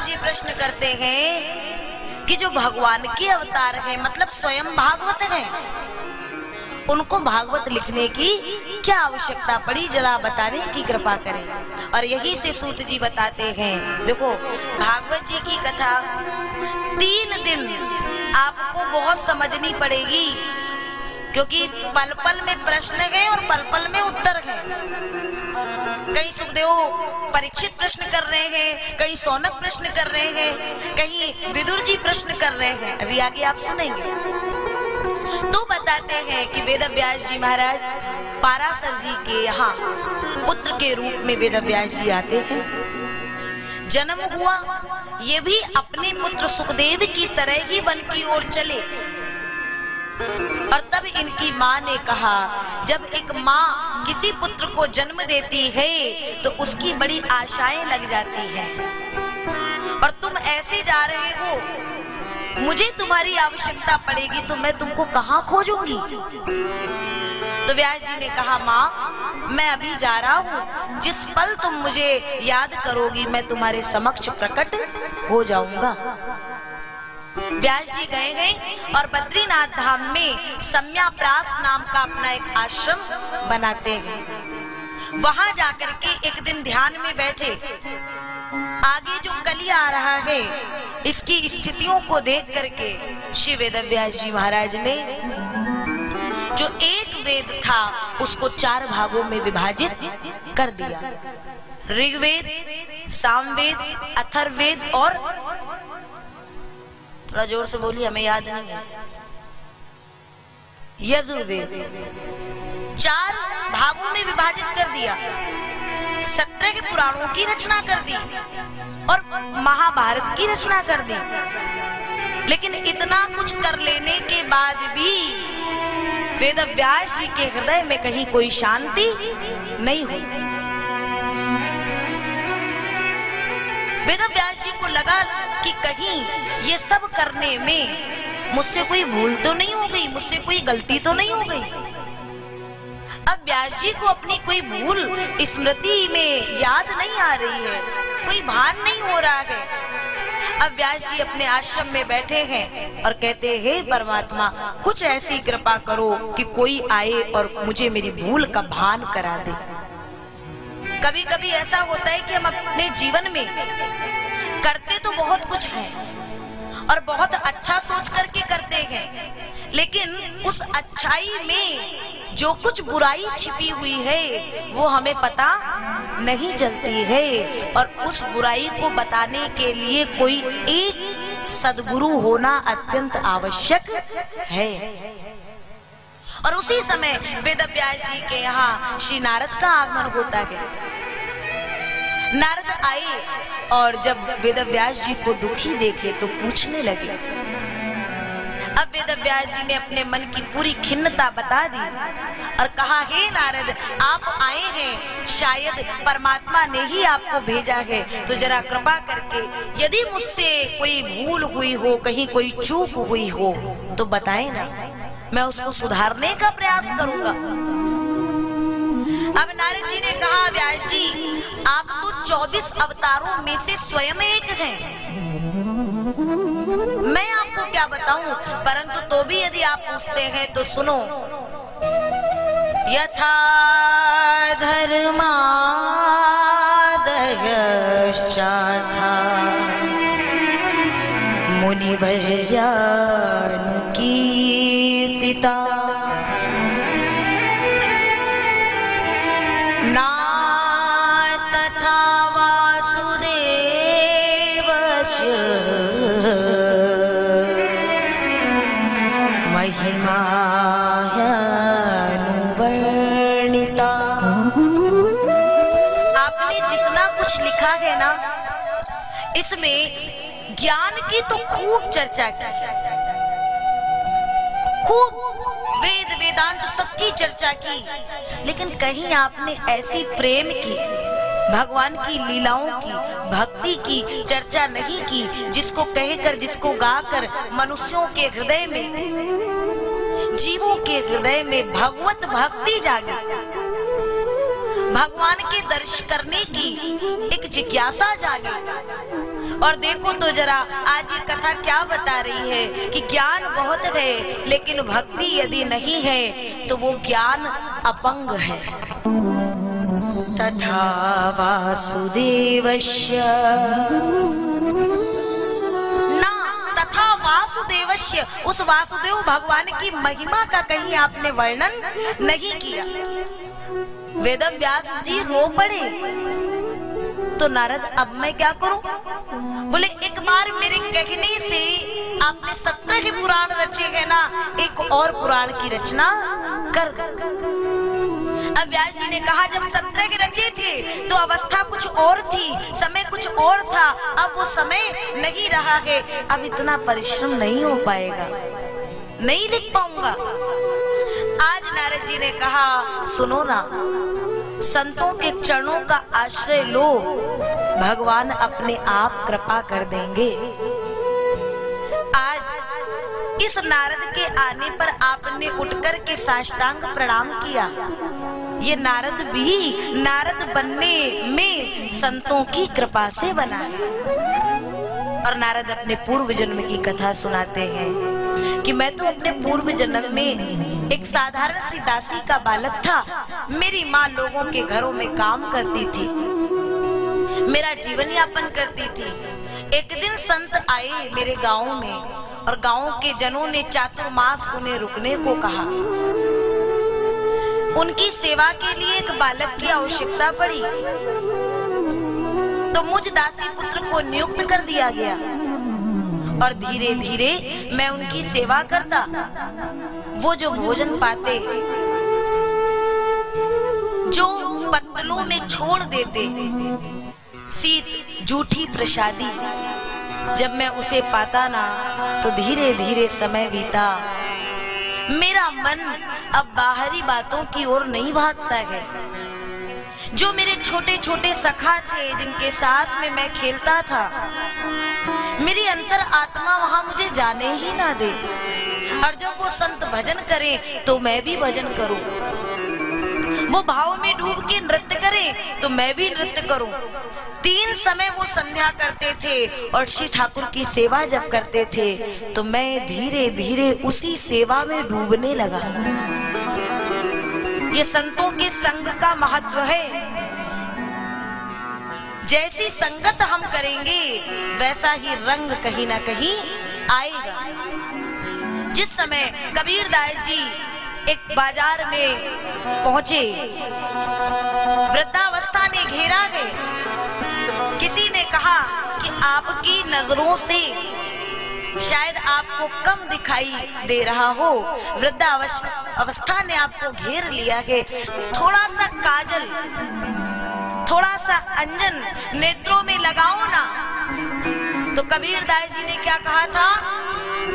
नारद जी प्रश्न करते हैं कि जो भगवान के अवतार है, मतलब स्वयं भागवत है, उनको भागवत लिखने की क्या आवश्यकता पड़ी, जरा बताने की कृपा करें। और यही से सूत जी बताते हैं, देखो भागवत जी की कथा 3 दिन आपको बहुत समझनी पड़ेगी, क्योंकि पल पल में प्रश्न है और पल पल में उत्तर है। कहीं सुखदेव परीक्षित प्रश्न कर रहे हैं, कहीं सौनक प्रश्न कर रहे हैं, कहीं विदुर जी प्रश्न कर रहे हैं, अभी आगे आप सुनेंगे। तो बताते हैं कि वेदव्यास जी महाराज पाराशर जी के यहाँ पुत्र के रूप में वेदव्यास जी आते हैं। जन्म हुआ, ये भी अपने पुत्र सुखदेव की तरह ही वन की ओर चले। और तब इनकी माँ ने कहा, जब एक माँ किसी पुत्र को जन्म देती है तो उसकी बड़ी आशाएं लग जाती हैं, और तुम ऐसे जा रहे हो, मुझे तुम्हारी आवश्यकता पड़ेगी तो मैं तुमको कहाँ खोजूंगी। तो व्यास जी ने कहा, माँ मैं अभी जा रहा हूँ, जिस पल तुम मुझे याद करोगी मैं तुम्हारे समक्ष प्रकट हो जाऊंगा। व्यास जी गए और बद्रीनाथ धाम में सम्याप्रास नाम का अपना एक आश्रम बनाते हैं। वहां जाकर के एक दिन ध्यान में बैठे। आगे जो कली आ रहा है, इसकी स्थितियों को देख करके श्री वेदव्यास जी महाराज ने जो एक वेद था उसको 4 भागों में विभाजित कर दिया। ऋग्वेद, सामवेद, अथर्ववेद और, थोड़ा जोर से बोलिए हमें याद नहीं है, यजुर्वेद, 4 भागों में विभाजित कर दिया। 17 पुराणों की रचना कर दी और महाभारत की रचना कर दी। लेकिन इतना कुछ कर लेने के बाद भी वेदव्यास जी के हृदय में कहीं कोई शांति नहीं हुई। वेदव्यास जी को लगा कि कहीं ये सब करने में मुझसे कोई भूल तो नहीं हो गई, मुझसे कोई गलती तो नहीं हो गई। अब व्यास जी को अपनी कोई भूल स्मृति में याद नहीं आ रही है, कोई भान नहीं हो रहा है। अब व्यास जी अपने आश्रम में बैठे हैं और कहते हैं, परमात्मा कुछ ऐसी कृपा करो कि कोई आए और मुझे मेरी भूल का भान करा दे। कभी कभी ऐसा होता है कि हम अपने जीवन में करते तो बहुत कुछ है और बहुत अच्छा सोच करके करते हैं, लेकिन उस अच्छाई में जो कुछ बुराई छिपी हुई है वो हमें पता नहीं चलती है। और उस बुराई को बताने के लिए कोई एक सद्गुरु होना अत्यंत आवश्यक है। और उसी समय वेदव्यास जी के यहाँ श्री नारद का आगमन होता है। नारद आए और जब वेदव्यास जी को दुखी देखे तो पूछने लगे। अब वेदव्यास जी ने अपने मन की पूरी खिन्नता बता दी और कहा, हे नारद आप आए हैं, शायद परमात्मा ने ही आपको भेजा है, तो जरा कृपा करके यदि मुझसे कोई भूल हुई हो, कहीं कोई चूक हुई हो तो बताएं ना, मैं उसको सुधारने का प्रयास करूंगा। अब नारद जी ने कहा, व्यास जी आप तो 24 अवतारों में से स्वयं एक हैं, मैं आपको क्या बताऊं, परंतु तो भी यदि आप पूछते हैं तो सुनो। यथा धर्मादयश्चार्था मुनिवर्यानुकीर्तिता ना तथा वासुदेवस्य महिमा अनुवर्णिता। आपने जितना कुछ लिखा है ना, इसमें ज्ञान की तो खूब चर्चा की, खूब वेद वेदांत सबकी चर्चा की, लेकिन कहीं आपने ऐसी प्रेम की, भगवान की लीलाओं की, भक्ति की चर्चा नहीं की, जिसको कहकर, जिसको गाकर मनुष्यों के हृदय में, जीवों के हृदय में भगवत भक्ति जागे, भगवान के दर्शन करने की एक जिज्ञासा जागे। और देखो तो जरा आज ये कथा क्या बता रही है कि ज्ञान बहुत है लेकिन भक्ति यदि नहीं है तो वो ज्ञान अपंग है। तथा वासुदेवस्य ना, तथा वासुदेवस्य, उस वासुदेव भगवान की महिमा का कहीं आपने वर्णन नहीं किया। वेदव्यास जी रो पड़े। तो नारद अब मैं क्या करूं? बोले एक बार मेरे कहने से आपने 17 के पुराण रचे हैं ना, एक और पुराण की रचना कर दो। अब व्यास जी ने कहा जब 17 के रचे थे तो अवस्था कुछ और थी, समय कुछ और था, अब वो समय नहीं रहा है, अब इतना परिश्रम नहीं हो पाएगा, नहीं लिख पाऊंगा। आज नारद जी ने कहा सुनो ना, संतों के चरणों का आश्रय लो, भगवान अपने आप कृपा कर देंगे। आज इस नारद के आने पर आपने उठकर के साष्टांग प्रणाम किया। ये नारद भी नारद बनने में संतों की कृपा से बना है। और नारद अपने पूर्व जन्म की कथा सुनाते हैं कि मैं तो अपने पूर्व जन्म में एक साधारण सी दासी का बालक था। मेरी माँ लोगों के घरों में काम करती थी, मेरा जीवन यापन करती थी। एक दिन संत आए मेरे गांव में और गांव के जनों ने चातुर्मास उन्हें रुकने को कहा। उनकी सेवा के लिए एक बालक की आवश्यकता पड़ी तो मुझ दासी पुत्र को नियुक्त कर दिया गया और धीरे धीरे मैं उनकी सेवा करता। वो जो भोजन पाते, जो पत्तलों में छोड़ देते, शीत जूठी प्रसादी, जब मैं उसे पाता ना तो धीरे धीरे समय बीता। मेरा मन अब बाहरी बातों की ओर नहीं भागता है। जो मेरे छोटे छोटे सखा थे जिनके साथ में मैं खेलता था, मेरी अंतर आत्मा वहां मुझे जाने ही ना दे। और जब वो संत भजन करें तो मैं भी भजन करूं, वो भाव में डूब के नृत्य करें तो मैं भी नृत्य करूं। 3 समय वो संध्या करते थे और श्री ठाकुर की सेवा जब करते थे तो मैं धीरे धीरे उसी सेवा में डूबने लगा। ये संतों के संग का महत्व है। जैसी संगत हम करेंगे वैसा ही रंग कहीं ना कहीं आएगा। जिस समय कबीरदास जी एक बाजार में पहुंचे, वृद्धावस्था ने घेरा है। किसी ने कहा कि आपकी नजरों से शायद आपको कम दिखाई दे रहा हो, वृद्धावस्था ने आपको घेर लिया है, थोड़ा सा काजल, थोड़ा सा अंजन नेत्रों में लगाओ ना। तो कबीरदास जी ने क्या कहा था?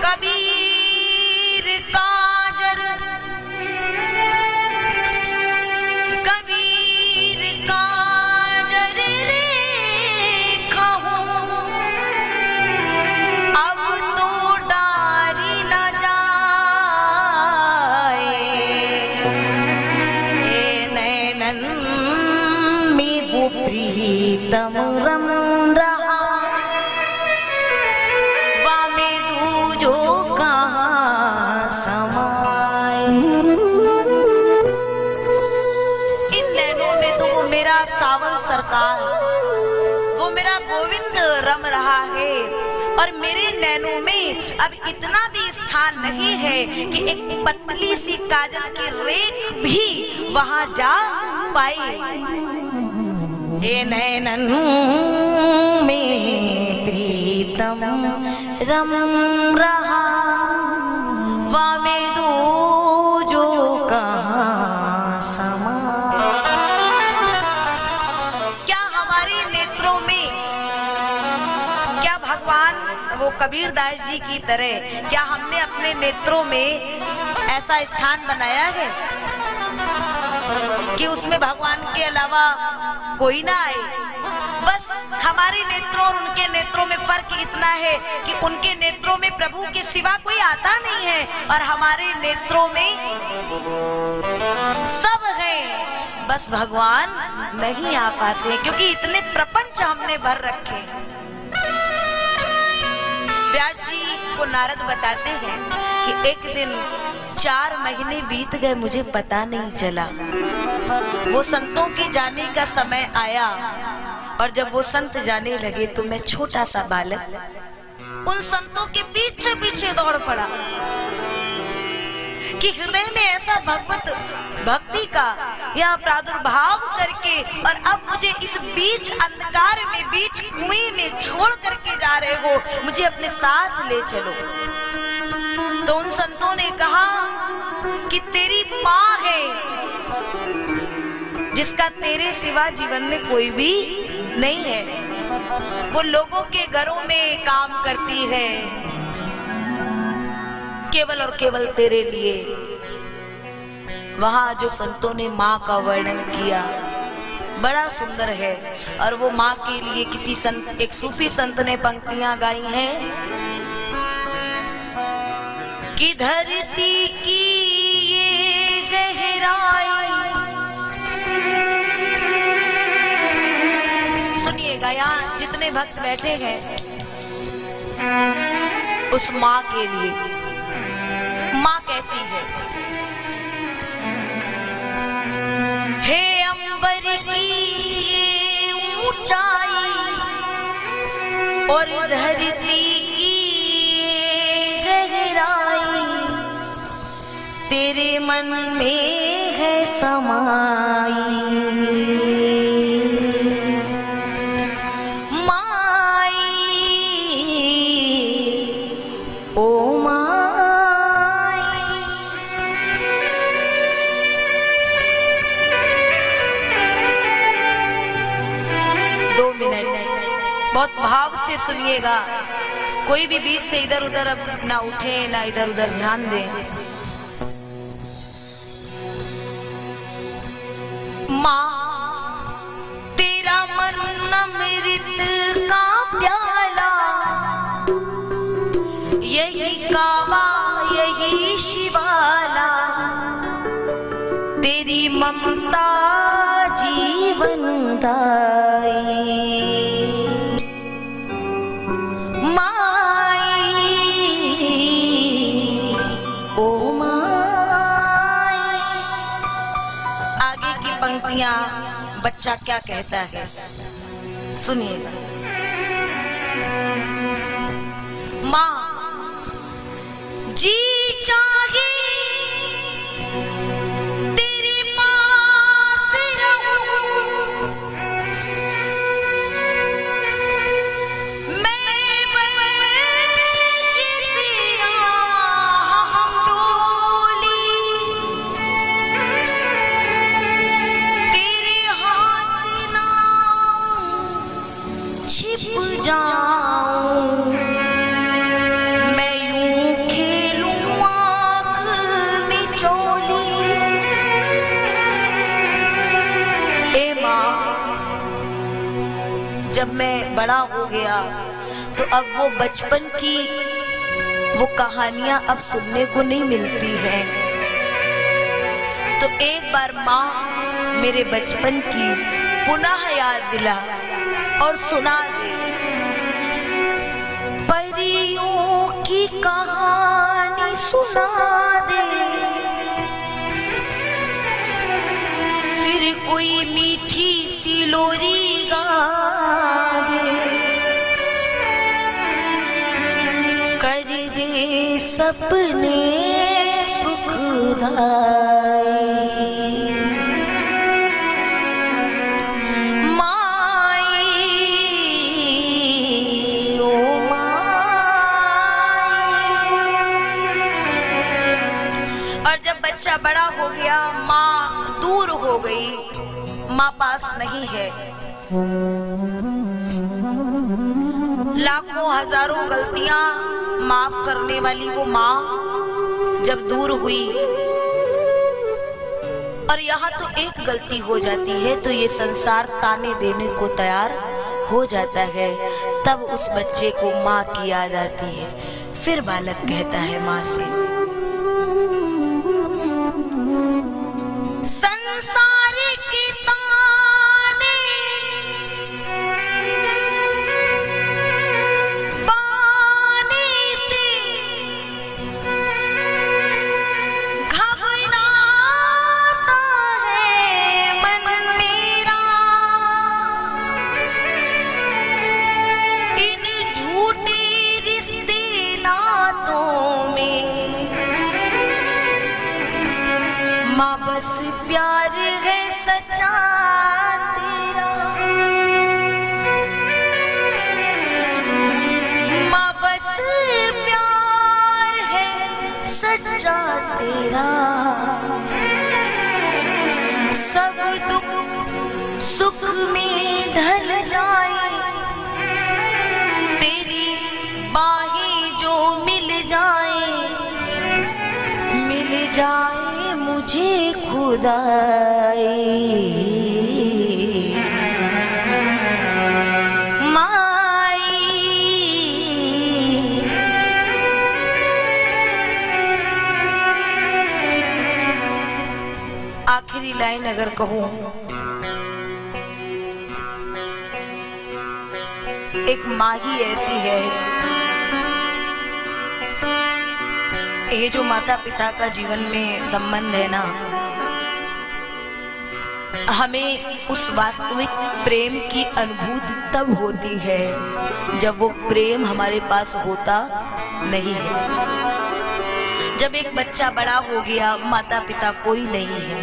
कबीर काजल, कबीर काजल रे कहूं, अब तो डारी न जाए, ए नैनन में वो प्रीतम रम रहा, वामे दूजो कहाँ समाए। इन नैनों में तो वो मेरा सावन सरकार, वो मेरा गोविंद रम रहा है। और मेरे नैनों में अब इतना भी स्थान नहीं है कि एक पतली सी काजल की रेख भी वहां जा पाए। ये नैनन में प्रीतम रम रहा, वामे दूजो कहाँ समा। क्या हमारे नेत्रों में, क्या भगवान वो कबीरदास जी की तरह क्या हमने अपने नेत्रों में ऐसा स्थान बनाया है कि उसमें भगवान के अलावा कोई ना आए? बस हमारे नेत्रों और उनके नेत्रों में फर्क इतना है कि उनके नेत्रों में प्रभु के सिवा कोई आता नहीं है और हमारे नेत्रों में सब है, बस भगवान नहीं आ पाते क्योंकि इतने प्रपंच हमने भर रखे। नारद बताते हैं कि एक दिन 4 महीने बीत गए, मुझे पता नहीं चला। वो संतों के जाने का समय आया और जब वो संत जाने लगे तो मैं छोटा सा बालक उन संतों के पीछे पीछे दौड़ पड़ा कि हृदय में ऐसा भक्ति का या प्रादुर्भाव करके, और अब मुझे इस बीच अंधकार में, बीच कुएं में छोड़ करके जा रहे हो, मुझे अपने साथ ले चलो। तो उन संतों ने कहा कि तेरी माँ है जिसका तेरे सिवा जीवन में कोई भी नहीं है। वो लोगों के घरों में काम करती है केवल और केवल तेरे लिए। वहां जो संतों ने माँ का वर्णन किया बड़ा सुंदर है। और वो माँ के लिए किसी संत, एक सूफी संत ने पंक्तियां गाई हैं कि धरती की ये गहराई, सुनिएगा यहाँ जितने भक्त बैठे हैं, उस माँ के लिए। माँ कैसी है? हे अंबर की ये ऊंचाई और धरती की ये गहराई, तेरे मन में है समाई। बहुत भाव से सुनिएगा, कोई भी बीच से इधर उधर अब ना उठे ना इधर उधर ध्यान दें। माँ तेरा मन अमृत का प्याला, यही काबा यही शिवाला, तेरी ममता जीवन दाई। बच्चा क्या कहता है सुनिएगा। माँ जी चाहे तेरे पास रहूं, मैं बन के तेरा हम डोली, छिप जाऊं मैं यूं खेलूं आँख मिचोली। ए माँ, जब मैं बड़ा हो गया तो अब वो बचपन की वो कहानियां अब सुनने को नहीं मिलती हैं। तो एक बार माँ मेरे बचपन की पुनः याद दिला और सुना दे। परियों की कहानी सुना दे, फिर कोई मीठी सी लोरी गा दे, कर दे सपने सुखदाई। बच्चा बड़ा हो गया, माँ दूर हो गई, माँ पास नहीं है। लाखों हजारों गलतियां माफ करने वाली वो माँ जब दूर हुई और यहाँ तो एक गलती हो जाती है तो ये संसार ताने देने को तैयार हो जाता है। तब उस बच्चे को माँ की याद आती है। फिर बालक कहता है माँ से, संसार के ताने बाने से मुझे खुदाई माई। आखिरी लाइन अगर कहूं, एक माँ ही ऐसी है, ये जो माता पिता का जीवन में संबंध है ना, हमें उस वास्तविक प्रेम की अनुभूति तब होती है जब वो प्रेम हमारे पास होता नहीं है। जब एक बच्चा बड़ा हो गया, माता पिता कोई नहीं है,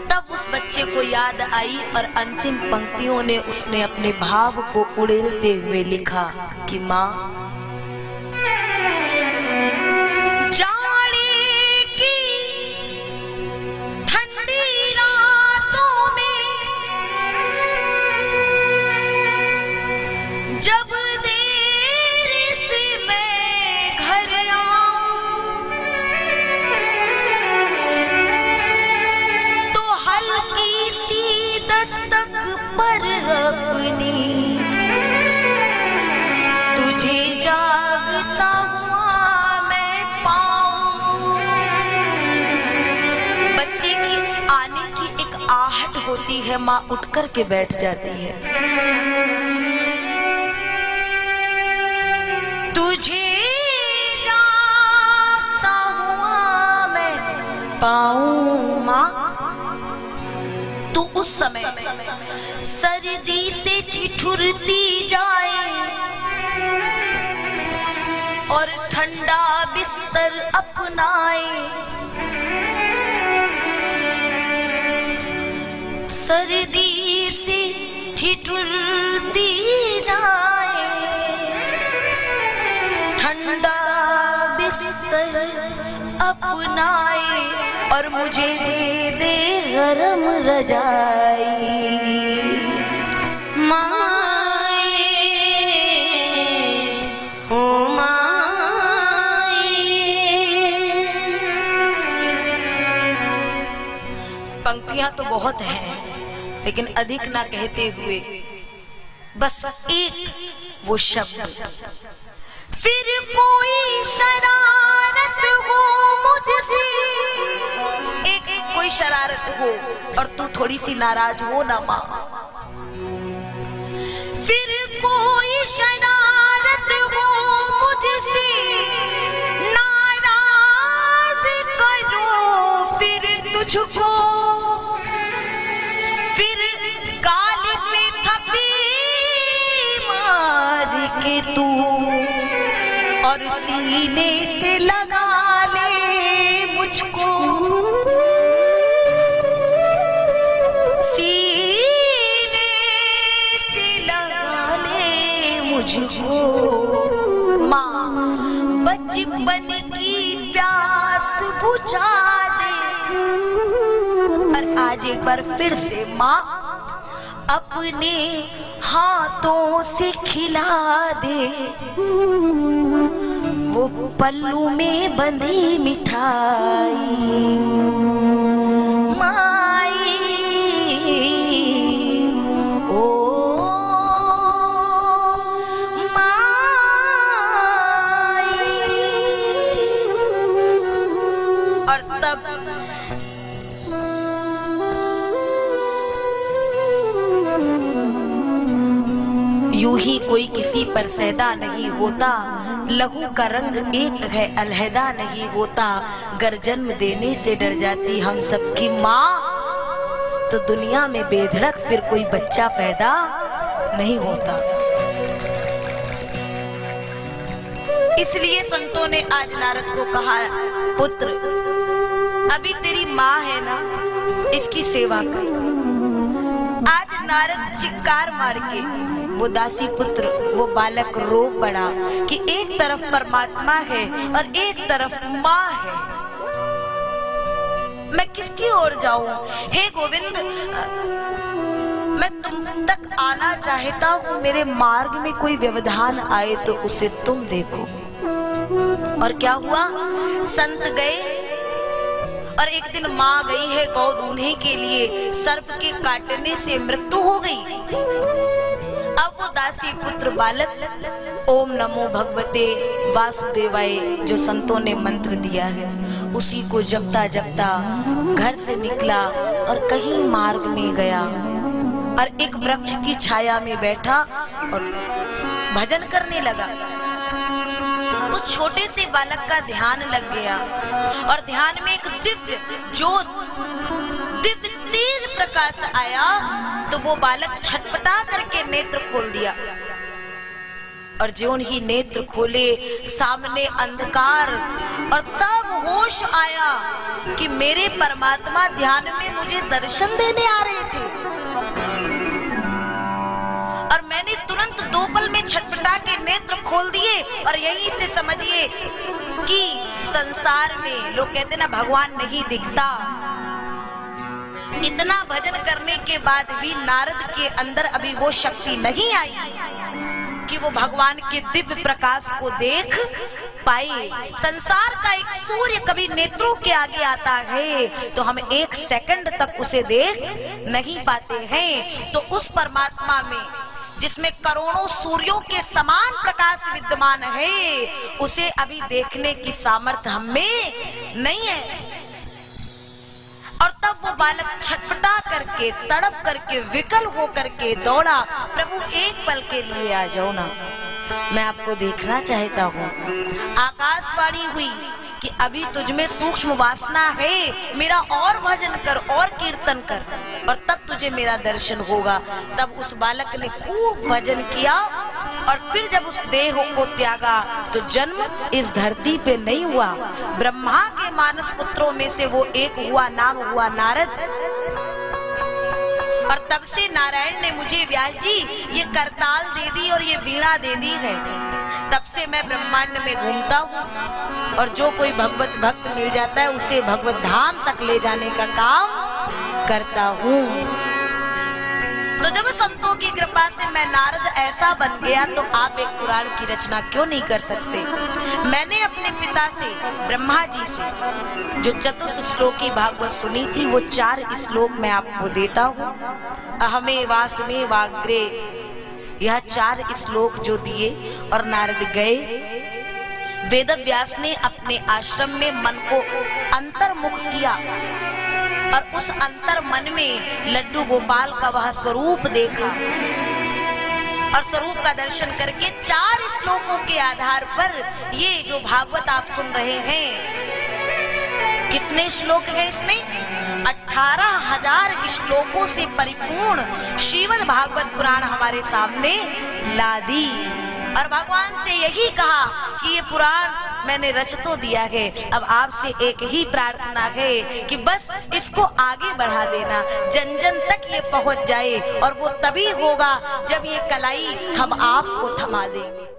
तब उस बच्चे को याद आई और अंतिम पंक्तियों ने उसने अपने भाव को उड़ेलते हुए लिखा कि माँ, तुझे जागता हुआ मैं पाऊं। बच्चे की आने की एक आहट होती है, माँ उठ कर के बैठ जाती है। तुझे जागता हुआ मैं पाऊं माँ। तू उस समय सर्दी से ठिठुरती जाए और ठंडा बिस्तर अपनाए, सर्दी से ठिठुरती जाए, ठंडा बिस्तर अपनाए और मुझे दे दे गरम रजाई। माए ओ माए। पंक्तियां तो बहुत हैं, लेकिन अधिक ना कहते हुए बस एक वो शब्द, फिर कोई शरारत हो मुझसे, एक कोई शरारत हो और तू थोड़ी सी नाराज हो ना माँ, फिर कोई शरारत हो मुझसे, नाराज करो फिर तुझको, फिर गाली पे थप्पी मार के तू और सीने से लगा ले मुझको, सीने से लगा ले मुझको। माँ बचपन की प्यास बुझा दे, और आज एक बार फिर से माँ अपने हाथों से खिला दे वो पल्लू में बंधी मिठाई। माई ओ माई। और तब यूं ही कोई किसी पर सैदा नहीं होता, लहू का रंग एक है अलहदा नहीं होता, गर जन्म देने से डर जाती हम सबकी माँ, तो दुनिया में बेधड़क फिर कोई बच्चा पैदा नहीं होता। इसलिए संतों ने आज नारद को कहा, पुत्र अभी तेरी माँ है ना, इसकी सेवा कर। आज नारद चिक्कार मार के, वो दासी पुत्र, वो बालक रो पड़ा कि एक तरफ परमात्मा है और एक तरफ माँ है, मैं किसकी ओर जाऊं? हे गोविंद, मैं तुम तक आना चाहता हूं, मेरे मार्ग में कोई व्यवधान आए तो उसे तुम देखो। और क्या हुआ? संत गए, और एक दिन माँ गई है गौ दूहने के लिए, सर्प के काटने से मृत्यु हो गई। अब वो दासी पुत्र बालक ओम नमो भगवते वासुदेवाय जो संतों ने मंत्र दिया है, उसी को जपता जपता घर से निकला और कहीं मार्ग में गया और एक वृक्ष की छाया में बैठा और भजन करने लगा। उस छोटे से बालक का ध्यान लग गया और ध्यान में एक दिव्य ज्योत, दिव्य तेज प्रकाश आया तो वो बालक छटपटा करके नेत्र खोल दिया और ज्यों ही नेत्र खोले सामने अंधकार और तब होश आया कि मेरे परमात्मा ध्यान में मुझे दर्शन देने आ रहे थे और मैंने तुरंत 2 पल में छटपटा के नेत्र खोल दिए। और यहीं से समझिए कि संसार में लोग कहते ना भगवान नहीं दिखता, इतना भजन करने के बाद भी नारद के अंदर अभी वो शक्ति नहीं आई कि वो भगवान के दिव्य प्रकाश को देख पाए। संसार का एक सूर्य कभी नेत्रों के आगे आता है तो हम 1 सेकंड तक उसे देख नहीं पाते हैं, तो उस परमात्मा में जिसमें करोड़ों सूर्यों के समान प्रकाश विद्यमान है, उसे अभी देखने की सामर्थ्य हमें नहीं है। और तब वो बालक छटपटा करके, तड़प करके, विकल हो करके दौड़ा, प्रभु 1 पल के लिए आ जाओ ना, मैं आपको देखना चाहता हूँ। आकाशवाणी हुई कि अभी तुझ में सूक्ष्म वासना है, मेरा और भजन कर और कीर्तन कर और तब तुझे मेरा दर्शन होगा। तब उस बालक ने खूब भजन किया और फिर जब उस देह को त्यागा तो जन्म इस धरती पे नहीं हुआ, ब्रह्मा के मानस पुत्रों में से वो एक हुआ, नाम हुआ नारद। और तब से नारायण ने मुझे व्यास जी ये करताल दे दी और ये वीणा दे दी है। तब से मैं ब्रह्मांड में घूमता हूँ और जो कोई भगवत भक्त मिल जाता है उसे भगवत धाम तक ले जाने का काम करता हूँ। तो जब संतों की कृपा से मैं नारद ऐसा बन गया तो आप एक पुराण की रचना क्यों नहीं कर सकते। मैंने अपने पिता से, ब्रह्मा जी से जो चतुर्थ श्लोकी भागवत सुनी थी, वो 4 श्लोक मैं आपको देता हूँ। अहमे वासुमे वाग्रे, यह 4 श्लोक जो दिए और नारद गए। वेद व्यास ने अपने आश्रम में मन को अंतर्मुख किया और उस अंतर मन में लड्डू गोपाल का वह स्वरूप देखा और स्वरूप का दर्शन करके 4 श्लोकों के आधार पर ये जो भागवत आप सुन रहे हैं, कितने श्लोक हैं इसमें? 18,000 श्लोकों से परिपूर्ण श्रीमद् भागवत पुराण हमारे सामने ला दी। और भगवान से यही कहा कि ये पुराण मैंने रच तो दिया है, अब आपसे एक ही प्रार्थना है कि बस इसको आगे बढ़ा देना, जन जन तक ये पहुंच जाए। और वो तभी होगा जब ये कलाई हम आपको थमा देंगे।